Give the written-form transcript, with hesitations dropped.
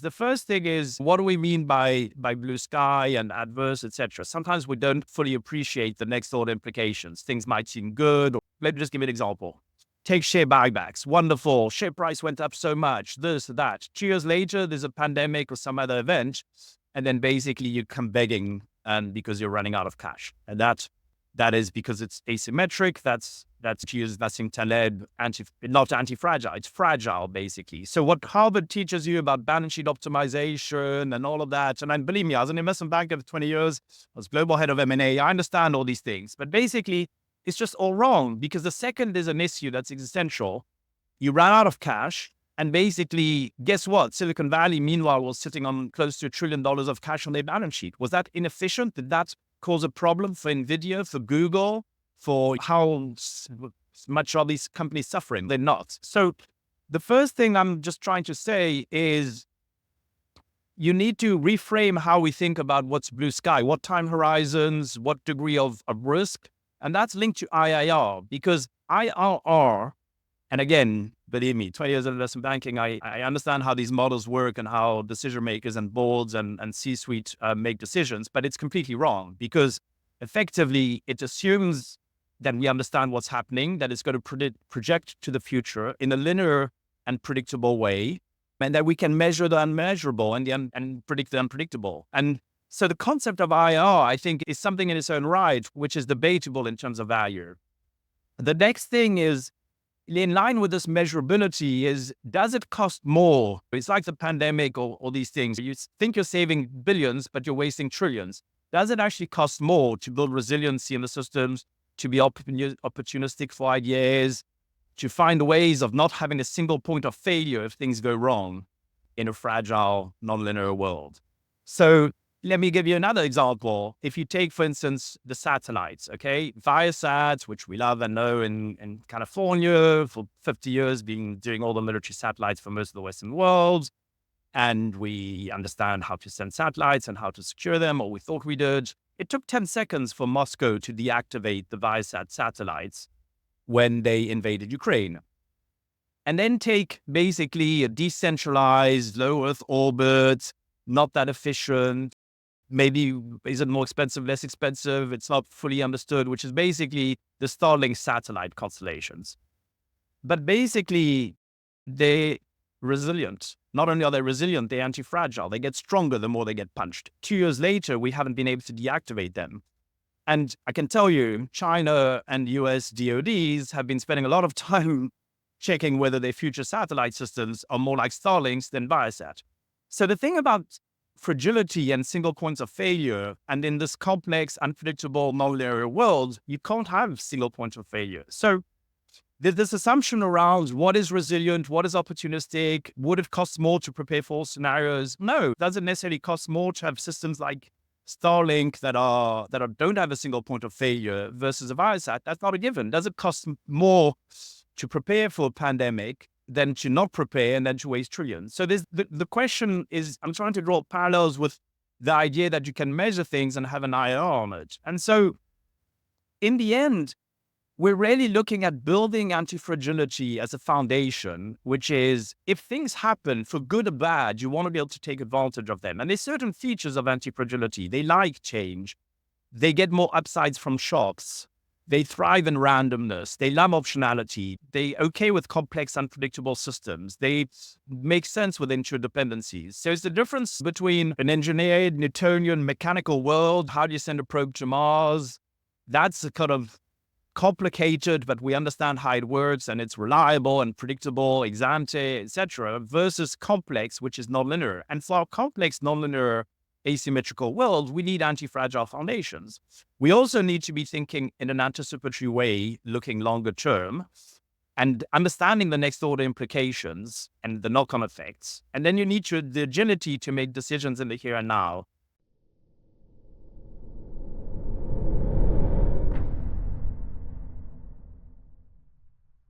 The first thing is, what do we mean by blue sky and adverse, etc.? Sometimes we don't fully appreciate the next order implications. Things might seem good. Let me just give you an example. Take share buybacks. Wonderful. Share price went up so much, this, that. 2 years later, there's a pandemic or some other event. And then basically you come begging and because you're running out of cash. And that is because it's asymmetric. That's to use Nassim Taleb, not anti-fragile. It's fragile, basically. So what Harvard teaches you about balance sheet optimization and all of that, and believe me, I was an investment banker for 20 years. I was global head of M&A. I understand all these things. But basically, it's just all wrong because the second there's an issue that's existential, you run out of cash. And basically, guess what? Silicon Valley, meanwhile, was sitting on close to $1 trillion of cash on their balance sheet. Was that inefficient? Did that cause a problem for NVIDIA, for Google, for how much are these companies suffering? They're not. So the first thing I'm just trying to say is you need to reframe how we think about what's blue sky, what time horizons, what degree of risk. And that's linked to IIR because IRR, and again, believe me, 20 years of investment banking, I understand how these models work and how decision makers and boards and C-suite make decisions, but it's completely wrong because effectively it assumes that we understand what's happening, that it's going to project to the future in a linear and predictable way, and that we can measure the unmeasurable and predict the unpredictable. And so the concept of IR, I think, is something in its own right, which is debatable in terms of value. The next thing is, in line with this measurability is, does it cost more? It's like the pandemic or these things. You think you're saving billions, but you're wasting trillions. Does it actually cost more to build resiliency in the systems, to be opportunistic for ideas, to find ways of not having a single point of failure if things go wrong in a fragile, nonlinear world? So let me give you another example. If you take, for instance, the satellites, okay? Viasat, which we love and know in California for 50 years, been doing all the military satellites for most of the Western world. And we understand how to send satellites and how to secure them, or we thought we did. It took 10 seconds for Moscow to deactivate the Viasat satellites when they invaded Ukraine. And then take basically a decentralized, low Earth orbit, not that efficient. Maybe is it more expensive, less expensive? It's not fully understood, which is basically the Starlink satellite constellations. But basically, they're resilient. Not only are they resilient, they're anti-fragile. They get stronger the more they get punched. 2 years later, we haven't been able to deactivate them. And I can tell you, China and US DODs have been spending a lot of time checking whether their future satellite systems are more like Starlink's than Viasat. So the thing about fragility and single points of failure, and in this complex, unpredictable, nonlinear world, you can't have single points of failure. So there's this assumption around what is resilient, what is opportunistic, would it cost more to prepare for all scenarios? No, it doesn't necessarily cost more to have systems like Starlink that don't have a single point of failure versus a Viasat. That's not a given. Does it cost more to prepare for a pandemic than to not prepare and then to waste trillions? So the question is, I'm trying to draw parallels with the idea that you can measure things and have an IR on it. And so in the end, we're really looking at building antifragility as a foundation, which is if things happen for good or bad, you want to be able to take advantage of them. And there's certain features of antifragility. They like change. They get more upsides from shocks. They thrive in randomness. They love optionality. They're okay with complex, unpredictable systems. They make sense with interdependencies. So it's the difference between an engineered, Newtonian, mechanical world. How do you send a probe to Mars? That's a kind of complicated, but we understand how it works and it's reliable and predictable, ex ante, etc., versus complex, which is nonlinear. And for our complex, nonlinear, asymmetrical world, we need anti-fragile foundations. We also need to be thinking in an anticipatory way, looking longer term and understanding the next order implications and the knock-on effects. And then you need the agility to make decisions in the here and now.